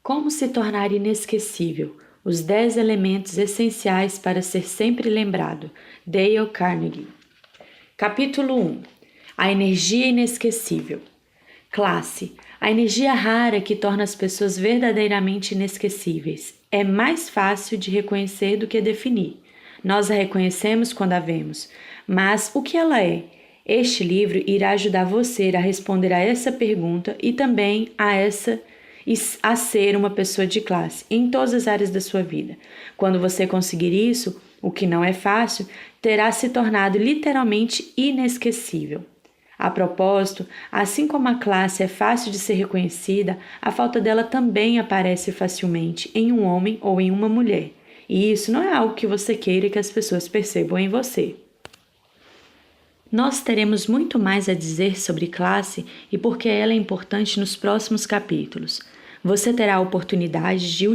Como se tornar inesquecível? Os 10 elementos essenciais para ser sempre lembrado. Dale Carnegie. Capítulo 1. A energia inesquecível. Classe. A energia rara que torna as pessoas verdadeiramente inesquecíveis. É mais fácil de reconhecer do que definir. Nós a reconhecemos quando a vemos. Mas o que ela é? Este livro irá ajudar você a responder a essa pergunta e também a ser uma pessoa de classe em todas as áreas da sua vida. Quando você conseguir isso, o que não é fácil, terá se tornado literalmente inesquecível. A propósito, assim como a classe é fácil de ser reconhecida, a falta dela também aparece facilmente em um homem ou em uma mulher. E isso não é algo que você queira que as pessoas percebam em você. Nós teremos muito mais a dizer sobre classe e por que ela é importante nos próximos capítulos. Você terá a oportunidade de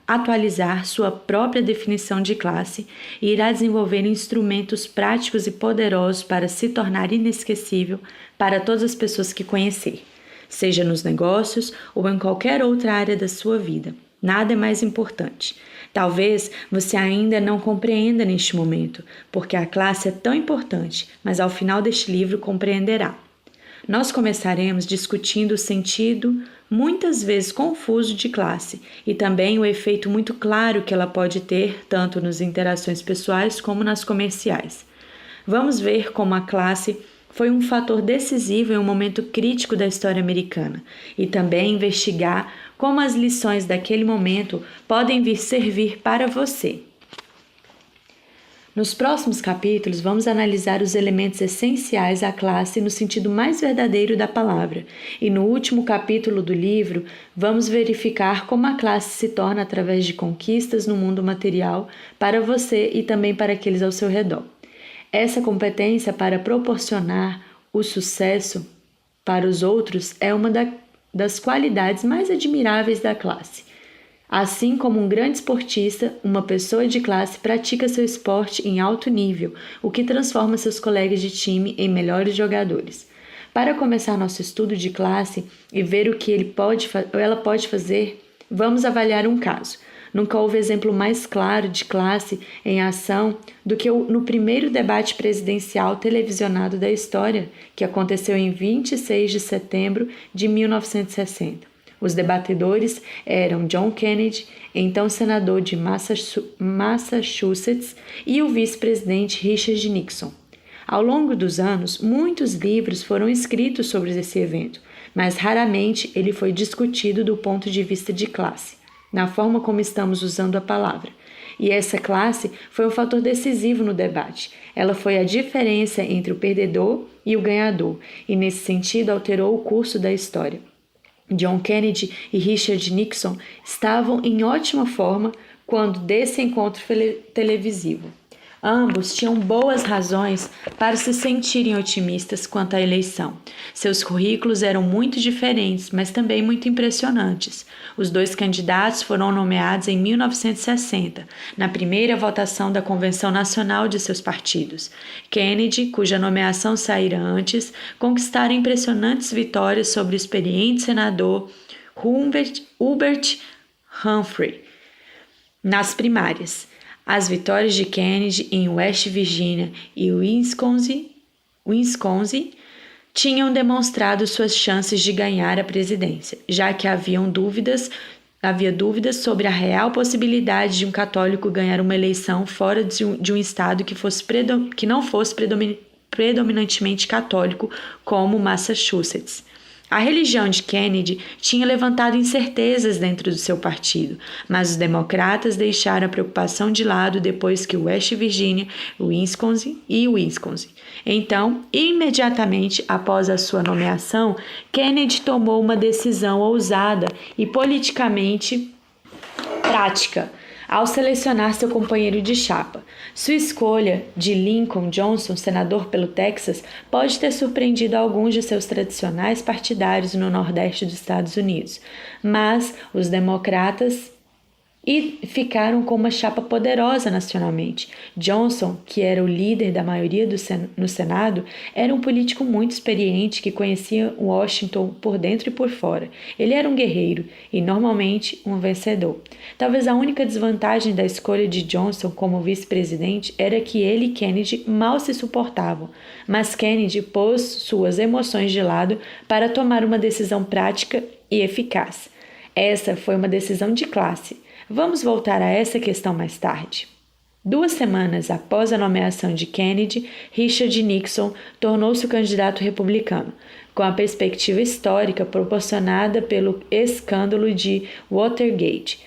atualizar sua própria definição de classe e irá desenvolver instrumentos práticos e poderosos para se tornar inesquecível para todas as pessoas que conhecer, seja nos negócios ou em qualquer outra área da sua vida. Nada é mais importante. Talvez você ainda não compreenda neste momento, porque a classe é tão importante, mas ao final deste livro compreenderá. Nós começaremos discutindo o sentido muitas vezes confuso de classe e também o efeito muito claro que ela pode ter tanto nas interações pessoais como nas comerciais. Vamos ver como a classe foi um fator decisivo em um momento crítico da história americana e também investigar como as lições daquele momento podem vir servir para você. Nos próximos capítulos, vamos analisar os elementos essenciais à classe no sentido mais verdadeiro da palavra. E no último capítulo do livro, vamos verificar como a classe se torna através de conquistas no mundo material para você e também para aqueles ao seu redor. Essa competência para proporcionar o sucesso para os outros é uma das qualidades mais admiráveis da classe. Assim como um grande esportista, uma pessoa de classe pratica seu esporte em alto nível, o que transforma seus colegas de time em melhores jogadores. Para começar nosso estudo de classe e ver o que ela pode fazer, vamos avaliar um caso. Nunca houve exemplo mais claro de classe em ação do que no primeiro debate presidencial televisionado da história, que aconteceu em 26 de setembro de 1960. Os debatedores eram John Kennedy, então senador de Massachusetts, e o vice-presidente Richard Nixon. Ao longo dos anos, muitos livros foram escritos sobre esse evento, mas raramente ele foi discutido do ponto de vista de classe, na forma como estamos usando a palavra. E essa classe foi um fator decisivo no debate. Ela foi a diferença entre o perdedor e o ganhador, e nesse sentido alterou o curso da história. John Kennedy e Richard Nixon estavam em ótima forma quando desse encontro televisivo. Ambos tinham boas razões para se sentirem otimistas quanto à eleição. Seus currículos eram muito diferentes, mas também muito impressionantes. Os dois candidatos foram nomeados em 1960, na primeira votação da Convenção Nacional de seus partidos. Kennedy, cuja nomeação saíra antes, conquistara impressionantes vitórias sobre o experiente senador Hubert Humphrey nas primárias. As vitórias de Kennedy em West Virginia e Wisconsin tinham demonstrado suas chances de ganhar a presidência, já que havia dúvidas sobre a real possibilidade de um católico ganhar uma eleição fora de um estado que não fosse predominantemente católico, como Massachusetts. A religião de Kennedy tinha levantado incertezas dentro do seu partido, mas os democratas deixaram a preocupação de lado depois que West Virginia, Wisconsin. Então, imediatamente após a sua nomeação, Kennedy tomou uma decisão ousada e politicamente prática ao selecionar seu companheiro de chapa. Sua escolha de Lyndon Johnson, senador pelo Texas, pode ter surpreendido alguns de seus tradicionais partidários no Nordeste dos Estados Unidos, mas os democratas e ficaram com uma chapa poderosa nacionalmente. Johnson, que era o líder da maioria no Senado, era um político muito experiente que conhecia Washington por dentro e por fora. Ele era um guerreiro e, normalmente, um vencedor. Talvez a única desvantagem da escolha de Johnson como vice-presidente era que ele e Kennedy mal se suportavam, mas Kennedy pôs suas emoções de lado para tomar uma decisão prática e eficaz. Essa foi uma decisão de classe. Vamos voltar a essa questão mais tarde. 2 semanas após a nomeação de Kennedy, Richard Nixon tornou-se o candidato republicano, com a perspectiva histórica proporcionada pelo escândalo de Watergate.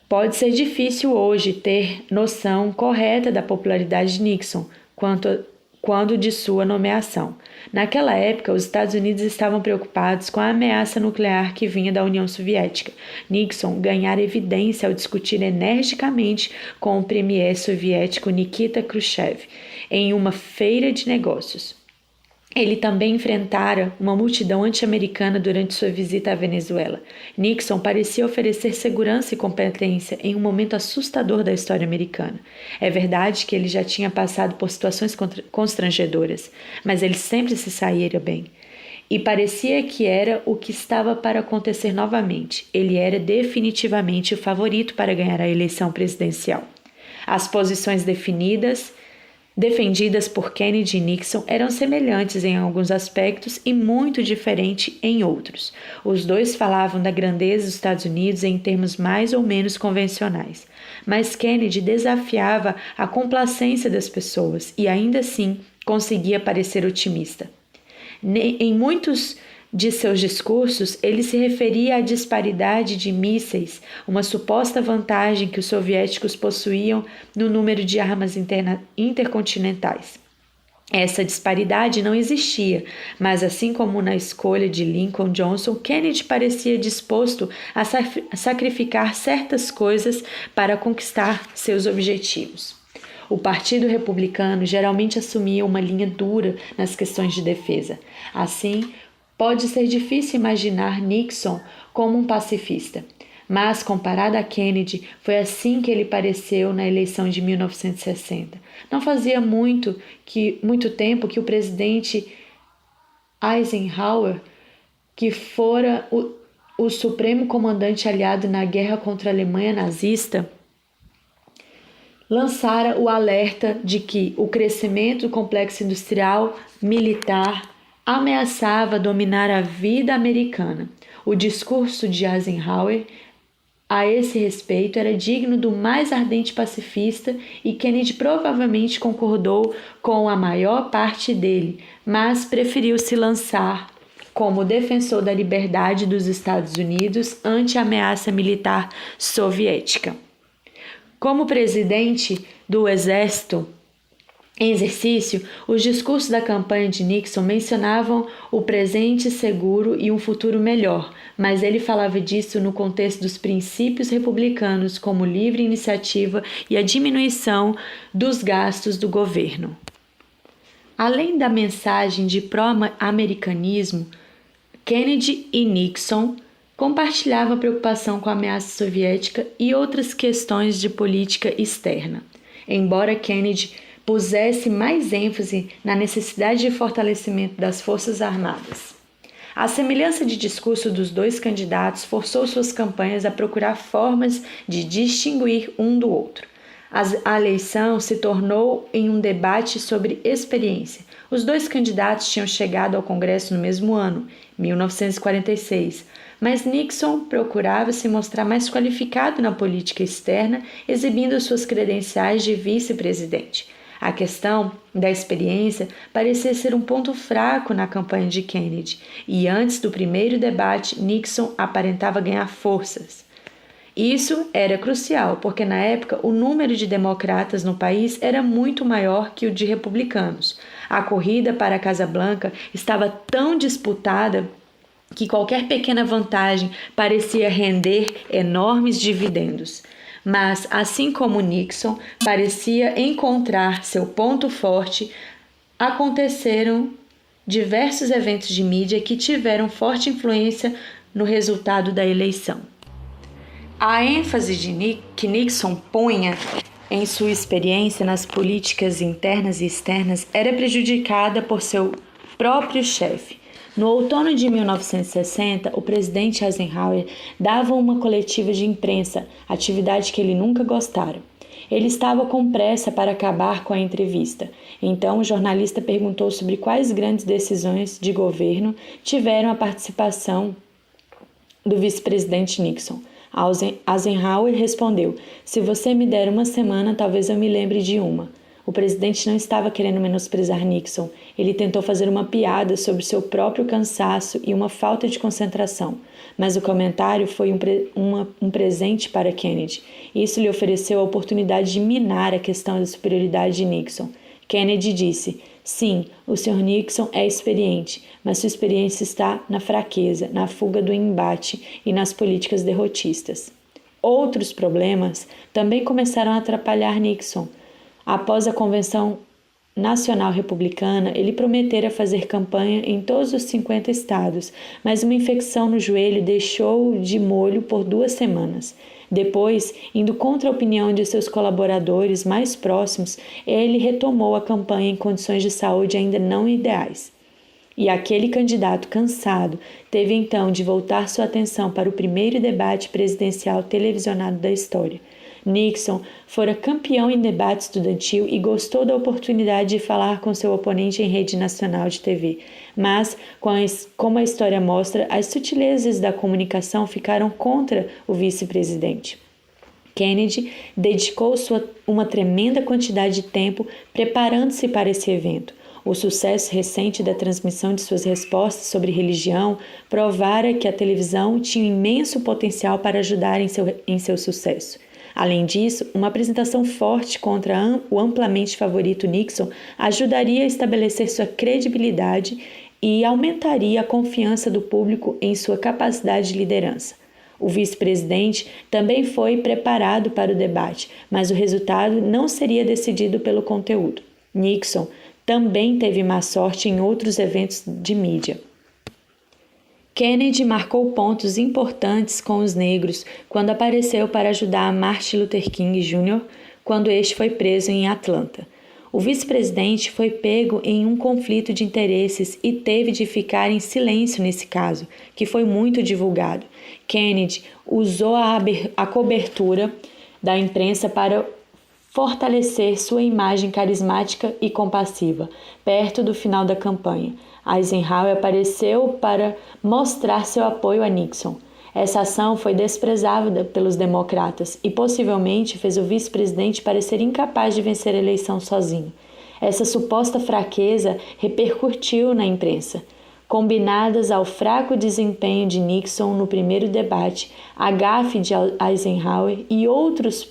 Pode ser difícil hoje ter noção correta da popularidade de Nixon quando de sua nomeação. Naquela época, os Estados Unidos estavam preocupados com a ameaça nuclear que vinha da União Soviética. Nixon ganhara evidência ao discutir energicamente com o premier soviético Nikita Khrushchev em uma feira de negócios. Ele também enfrentara uma multidão anti-americana durante sua visita à Venezuela. Nixon parecia oferecer segurança e competência em um momento assustador da história americana. É verdade que ele já tinha passado por situações constrangedoras, mas ele sempre se saíra bem. E parecia que era o que estava para acontecer novamente. Ele era definitivamente o favorito para ganhar a eleição presidencial. As posições defendidas por Kennedy e Nixon eram semelhantes em alguns aspectos e muito diferentes em outros. Os dois falavam da grandeza dos Estados Unidos em termos mais ou menos convencionais, mas Kennedy desafiava a complacência das pessoas e ainda assim conseguia parecer otimista. Em muitos de seus discursos, ele se referia à disparidade de mísseis, uma suposta vantagem que os soviéticos possuíam no número de armas intercontinentais. Essa disparidade não existia, mas assim como na escolha de Lincoln Johnson, Kennedy parecia disposto a sacrificar certas coisas para conquistar seus objetivos. O Partido Republicano geralmente assumia uma linha dura nas questões de defesa. Assim, pode ser difícil imaginar Nixon como um pacifista, mas comparado a Kennedy, foi assim que ele pareceu na eleição de 1960. Não fazia muito tempo que o presidente Eisenhower, que fora o supremo comandante aliado na guerra contra a Alemanha nazista, lançara o alerta de que o crescimento do complexo industrial militar ameaçava dominar a vida americana. O discurso de Eisenhower a esse respeito era digno do mais ardente pacifista e Kennedy provavelmente concordou com a maior parte dele, mas preferiu se lançar como defensor da liberdade dos Estados Unidos ante a ameaça militar soviética. Como presidente do Exército em exercício, os discursos da campanha de Nixon mencionavam o presente seguro e um futuro melhor, mas ele falava disso no contexto dos princípios republicanos como livre iniciativa e a diminuição dos gastos do governo. Além da mensagem de pró-americanismo, Kennedy e Nixon compartilhavam a preocupação com a ameaça soviética e outras questões de política externa. Embora Kennedy pusesse mais ênfase na necessidade de fortalecimento das Forças Armadas. A semelhança de discurso dos dois candidatos forçou suas campanhas a procurar formas de distinguir um do outro. A eleição se tornou em um debate sobre experiência. Os dois candidatos tinham chegado ao Congresso no mesmo ano, 1946, mas Nixon procurava se mostrar mais qualificado na política externa, exibindo suas credenciais de vice-presidente. A questão da experiência parecia ser um ponto fraco na campanha de Kennedy, e antes do primeiro debate, Nixon aparentava ganhar forças. Isso era crucial, porque na época o número de democratas no país era muito maior que o de republicanos. A corrida para a Casa Branca estava tão disputada que qualquer pequena vantagem parecia render enormes dividendos. Mas, assim como Nixon parecia encontrar seu ponto forte, aconteceram diversos eventos de mídia que tiveram forte influência no resultado da eleição. A ênfase que Nixon punha em sua experiência nas políticas internas e externas era prejudicada por seu próprio chefe. No outono de 1960, o presidente Eisenhower dava uma coletiva de imprensa, atividade que ele nunca gostara. Ele estava com pressa para acabar com a entrevista. Então, o jornalista perguntou sobre quais grandes decisões de governo tiveram a participação do vice-presidente Nixon. Eisenhower respondeu: "Se você me der uma semana, talvez eu me lembre de uma." O presidente não estava querendo menosprezar Nixon. Ele tentou fazer uma piada sobre seu próprio cansaço e uma falta de concentração. Mas o comentário foi um presente para Kennedy. Isso lhe ofereceu a oportunidade de minar a questão da superioridade de Nixon. Kennedy disse: "Sim, o Sr. Nixon é experiente, mas sua experiência está na fraqueza, na fuga do embate e nas políticas derrotistas." Outros problemas também começaram a atrapalhar Nixon. Após a Convenção Nacional Republicana, ele prometera fazer campanha em todos os 50 estados, mas uma infecção no joelho deixou-o de molho por 2 semanas. Depois, indo contra a opinião de seus colaboradores mais próximos, ele retomou a campanha em condições de saúde ainda não ideais. E aquele candidato cansado teve então de voltar sua atenção para o primeiro debate presidencial televisionado da história. Nixon fora campeão em debate estudantil e gostou da oportunidade de falar com seu oponente em rede nacional de TV. Mas, como a história mostra, as sutilezas da comunicação ficaram contra o vice-presidente. Kennedy dedicou uma tremenda quantidade de tempo preparando-se para esse evento. O sucesso recente da transmissão de suas respostas sobre religião provara que a televisão tinha um imenso potencial para ajudar em seu sucesso. Além disso, uma apresentação forte contra o amplamente favorito Nixon ajudaria a estabelecer sua credibilidade e aumentaria a confiança do público em sua capacidade de liderança. O vice-presidente também foi preparado para o debate, mas o resultado não seria decidido pelo conteúdo. Nixon também teve má sorte em outros eventos de mídia. Kennedy marcou pontos importantes com os negros quando apareceu para ajudar Martin Luther King Jr. quando este foi preso em Atlanta. O vice-presidente foi pego em um conflito de interesses e teve de ficar em silêncio nesse caso, que foi muito divulgado. Kennedy usou a cobertura da imprensa para fortalecer sua imagem carismática e compassiva. Perto do final da campanha, Eisenhower apareceu para mostrar seu apoio a Nixon. Essa ação foi desprezada pelos democratas e possivelmente fez o vice-presidente parecer incapaz de vencer a eleição sozinho. Essa suposta fraqueza repercutiu na imprensa. Combinadas ao fraco desempenho de Nixon no primeiro debate, a gafe de Eisenhower e outros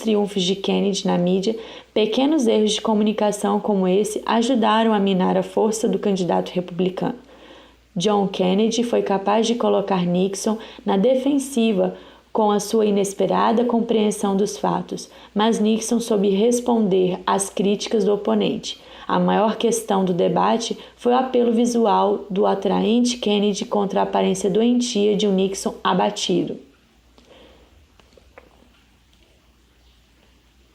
triunfos de Kennedy na mídia, pequenos erros de comunicação como esse ajudaram a minar a força do candidato republicano. John Kennedy foi capaz de colocar Nixon na defensiva com a sua inesperada compreensão dos fatos, mas Nixon soube responder às críticas do oponente. A maior questão do debate foi o apelo visual do atraente Kennedy contra a aparência doentia de um Nixon abatido.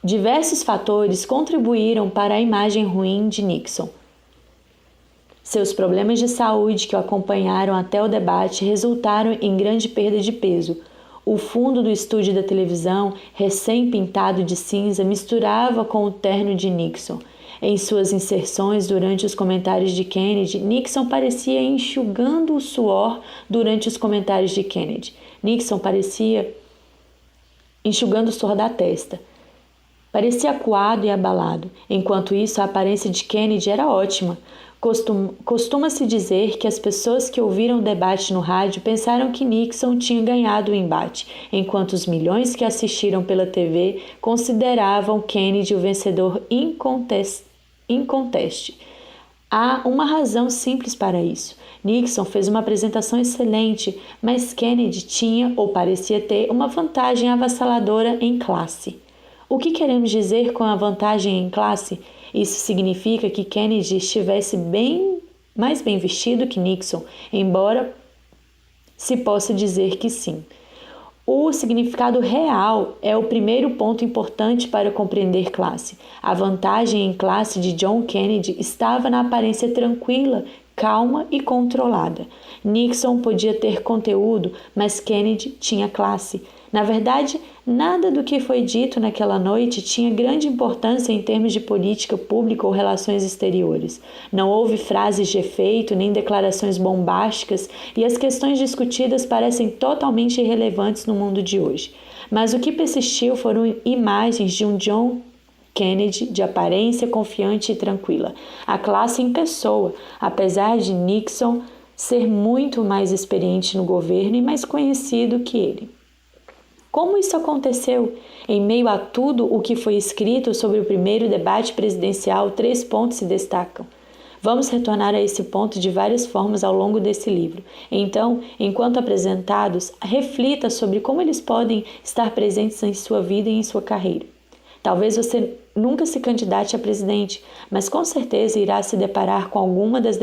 Diversos fatores contribuíram para a imagem ruim de Nixon. Seus problemas de saúde que o acompanharam até o debate resultaram em grande perda de peso. O fundo do estúdio da televisão, recém-pintado de cinza, misturava com o terno de Nixon. Em suas inserções durante os comentários de Kennedy, Nixon parecia enxugando o suor durante os comentários de Kennedy. Nixon parecia enxugando o suor da testa. Parecia acuado e abalado. Enquanto isso, a aparência de Kennedy era ótima. Costuma-se dizer que as pessoas que ouviram o debate no rádio pensaram que Nixon tinha ganhado o embate, enquanto os milhões que assistiram pela TV consideravam Kennedy o vencedor inconteste. Há uma razão simples para isso. Nixon fez uma apresentação excelente, mas Kennedy tinha, ou parecia ter, uma vantagem avassaladora em classe. O que queremos dizer com a vantagem em classe? Isso significa que Kennedy estivesse mais bem vestido que Nixon, embora se possa dizer que sim. O significado real é o primeiro ponto importante para compreender classe. A vantagem em classe de John Kennedy estava na aparência tranquila, calma e controlada. Nixon podia ter conteúdo, mas Kennedy tinha classe. Na verdade, nada do que foi dito naquela noite tinha grande importância em termos de política pública ou relações exteriores. Não houve frases de efeito nem declarações bombásticas e as questões discutidas parecem totalmente irrelevantes no mundo de hoje. Mas o que persistiu foram imagens de um John Kennedy de aparência confiante e tranquila. A classe em pessoa, apesar de Nixon ser muito mais experiente no governo e mais conhecido que ele. Como isso aconteceu? Em meio a tudo o que foi escrito sobre o primeiro debate presidencial, 3 pontos se destacam. Vamos retornar a esse ponto de várias formas ao longo desse livro. Então, enquanto apresentados, reflita sobre como eles podem estar presentes em sua vida e em sua carreira. Talvez você nunca se candidate a presidente, mas com certeza irá se deparar com alguma das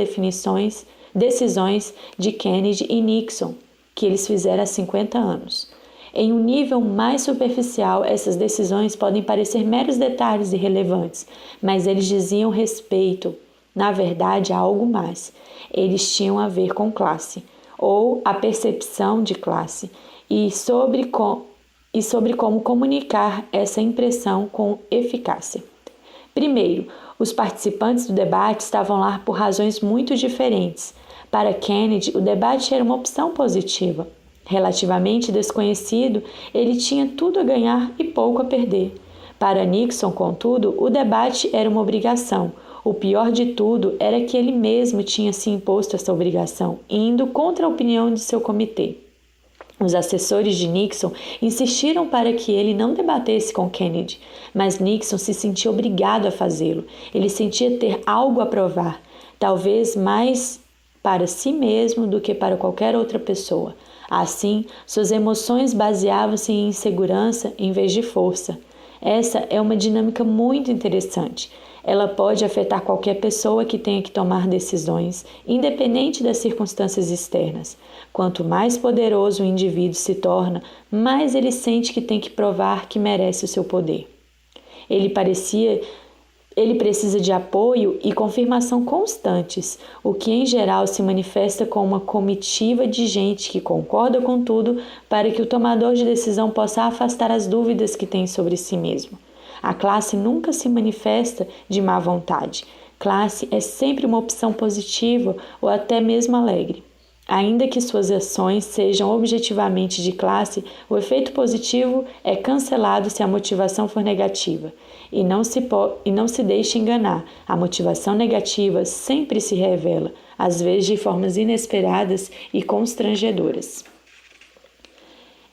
decisões de Kennedy e Nixon que eles fizeram há 50 anos. Em um nível mais superficial, essas decisões podem parecer meros detalhes irrelevantes, mas eles diziam respeito, na verdade, a algo mais. Eles tinham a ver com classe, ou a percepção de classe, e sobre como comunicar essa impressão com eficácia. Primeiro, os participantes do debate estavam lá por razões muito diferentes. Para Kennedy, o debate era uma opção positiva. Relativamente desconhecido, ele tinha tudo a ganhar e pouco a perder. Para Nixon, contudo, o debate era uma obrigação. O pior de tudo era que ele mesmo tinha se imposto essa obrigação, indo contra a opinião de seu comitê. Os assessores de Nixon insistiram para que ele não debatesse com Kennedy, mas Nixon se sentia obrigado a fazê-lo. Ele sentia ter algo a provar, talvez mais para si mesmo do que para qualquer outra pessoa. Assim, suas emoções baseavam-se em insegurança em vez de força. Essa é uma dinâmica muito interessante. Ela pode afetar qualquer pessoa que tenha que tomar decisões, independente das circunstâncias externas. Quanto mais poderoso o indivíduo se torna, mais ele sente que tem que provar que merece o seu poder. Ele precisa de apoio e confirmação constantes, o que em geral se manifesta com uma comitiva de gente que concorda com tudo para que o tomador de decisão possa afastar as dúvidas que tem sobre si mesmo. A classe nunca se manifesta de má vontade. Classe é sempre uma opção positiva ou até mesmo alegre. Ainda que suas ações sejam objetivamente de classe, o efeito positivo é cancelado se a motivação for negativa. E não se deixe enganar, a motivação negativa sempre se revela, às vezes de formas inesperadas e constrangedoras.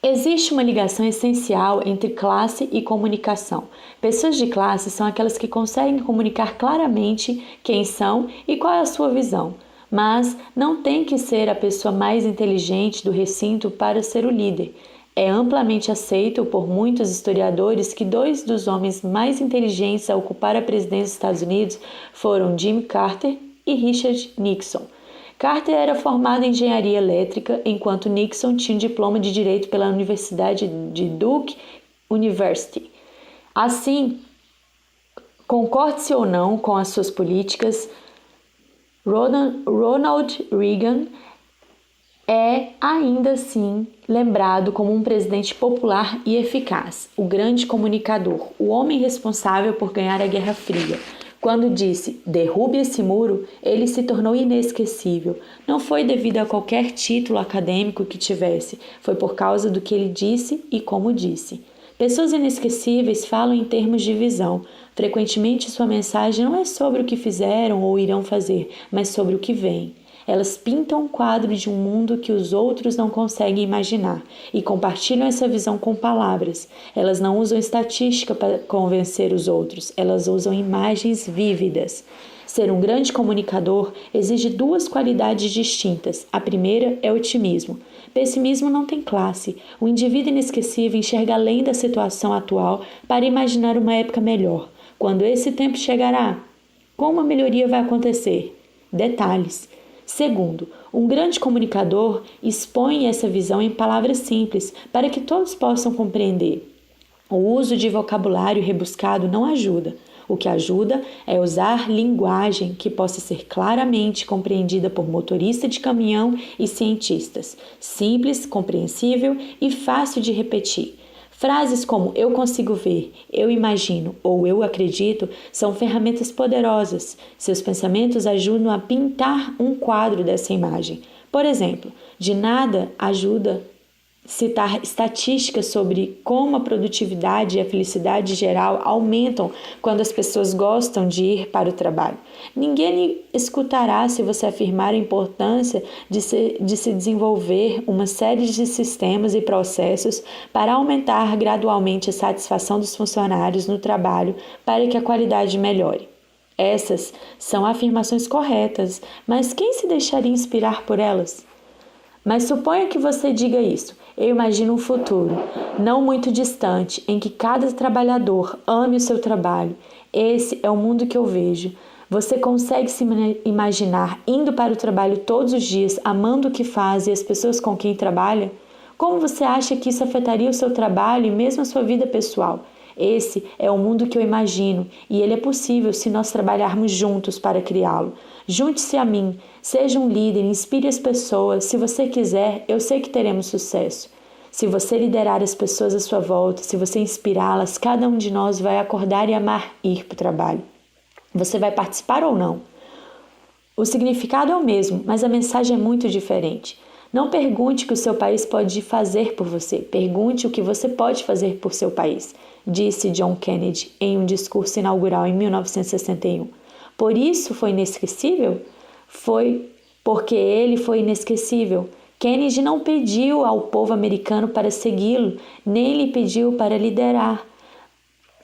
Existe uma ligação essencial entre classe e comunicação. Pessoas de classe são aquelas que conseguem comunicar claramente quem são e qual é a sua visão. Mas não tem que ser a pessoa mais inteligente do recinto para ser o líder. É amplamente aceito por muitos historiadores que 2 dos homens mais inteligentes a ocupar a presidência dos Estados Unidos foram Jimmy Carter e Richard Nixon. Carter era formado em engenharia elétrica, enquanto Nixon tinha um diploma de direito pela Universidade de Duke University. Assim, concorde-se ou não com as suas políticas, Ronald Reagan é ainda assim lembrado como um presidente popular e eficaz, o grande comunicador, o homem responsável por ganhar a Guerra Fria. Quando disse "derrube esse muro", ele se tornou inesquecível. Não foi devido a qualquer título acadêmico que tivesse, foi por causa do que ele disse e como disse. Pessoas inesquecíveis falam em termos de visão. Frequentemente sua mensagem não é sobre o que fizeram ou irão fazer, mas sobre o que vem. Elas pintam um quadro de um mundo que os outros não conseguem imaginar e compartilham essa visão com palavras. Elas não usam estatística para convencer os outros, elas usam imagens vívidas. Ser um grande comunicador exige 2 qualidades distintas. A primeira é otimismo. Pessimismo não tem classe. O indivíduo inesquecível enxerga além da situação atual para imaginar uma época melhor. Quando esse tempo chegará, como a melhoria vai acontecer? Detalhes. Segundo, Um grande comunicador expõe essa visão em palavras simples para que todos possam compreender. O uso de vocabulário rebuscado não ajuda. O que ajuda é usar linguagem que possa ser claramente compreendida por motorista de caminhão e cientistas, simples, compreensível e fácil de repetir. Frases como eu consigo ver, eu imagino ou eu acredito são ferramentas poderosas. Seus pensamentos ajudam a pintar um quadro dessa imagem. Por exemplo, de nada ajuda citar estatísticas sobre como a produtividade e a felicidade geral aumentam quando as pessoas gostam de ir para o trabalho. Ninguém escutará se você afirmar a importância de se desenvolver uma série de sistemas e processos para aumentar gradualmente a satisfação dos funcionários no trabalho para que a qualidade melhore. Essas são afirmações corretas, mas quem se deixaria inspirar por elas? Mas suponha que você diga isso. Eu imagino um futuro, não muito distante, em que cada trabalhador ame o seu trabalho. Esse é o mundo que eu vejo. Você consegue se imaginar indo para o trabalho todos os dias, amando o que faz e as pessoas com quem trabalha? Como você acha que isso afetaria o seu trabalho e mesmo a sua vida pessoal? Esse é o mundo que eu imagino e ele é possível se nós trabalharmos juntos para criá-lo. Junte-se a mim, seja um líder, inspire as pessoas. Se você quiser, eu sei que teremos sucesso. Se você liderar as pessoas à sua volta, se você inspirá-las, cada um de nós vai acordar e amar ir para o trabalho. Você vai participar ou não? O significado é o mesmo, mas a mensagem é muito diferente. Não pergunte o que o seu país pode fazer por você, pergunte o que você pode fazer por seu país, disse John Kennedy em um discurso inaugural em 1961. Por isso foi inesquecível? Foi porque ele foi inesquecível. Kennedy não pediu ao povo americano para segui-lo, nem lhe pediu para liderar.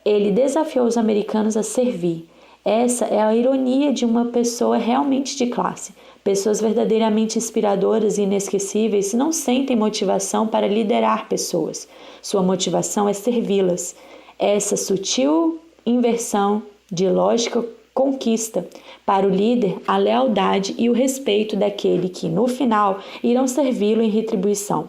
Ele desafiou os americanos a servir. Essa é a ironia de uma pessoa realmente de classe. Pessoas verdadeiramente inspiradoras e inesquecíveis não sentem motivação para liderar pessoas. Sua motivação é servi-las. Essa sutil inversão de lógica conquista para o líder a lealdade e o respeito daquele que, no final, irão servi-lo em retribuição.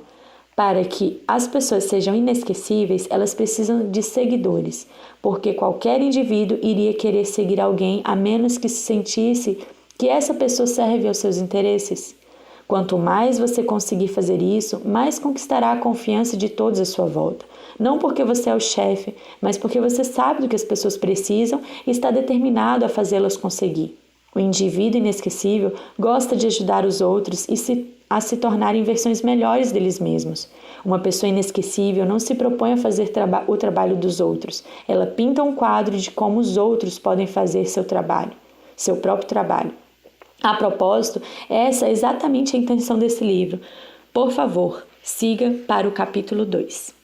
Para que as pessoas sejam inesquecíveis, elas precisam de seguidores, porque qualquer indivíduo iria querer seguir alguém a menos que se sentisse que essa pessoa serve aos seus interesses. Quanto mais você conseguir fazer isso, mais conquistará a confiança de todos à sua volta. Não porque você é o chefe, mas porque você sabe do que as pessoas precisam e está determinado a fazê-las conseguir. O indivíduo inesquecível gosta de ajudar os outros e a se tornarem versões melhores deles mesmos. Uma pessoa inesquecível não se propõe a fazer o trabalho dos outros. Ela pinta um quadro de como os outros podem fazer seu próprio trabalho. A propósito, essa é exatamente a intenção desse livro. Por favor, siga para o capítulo 2.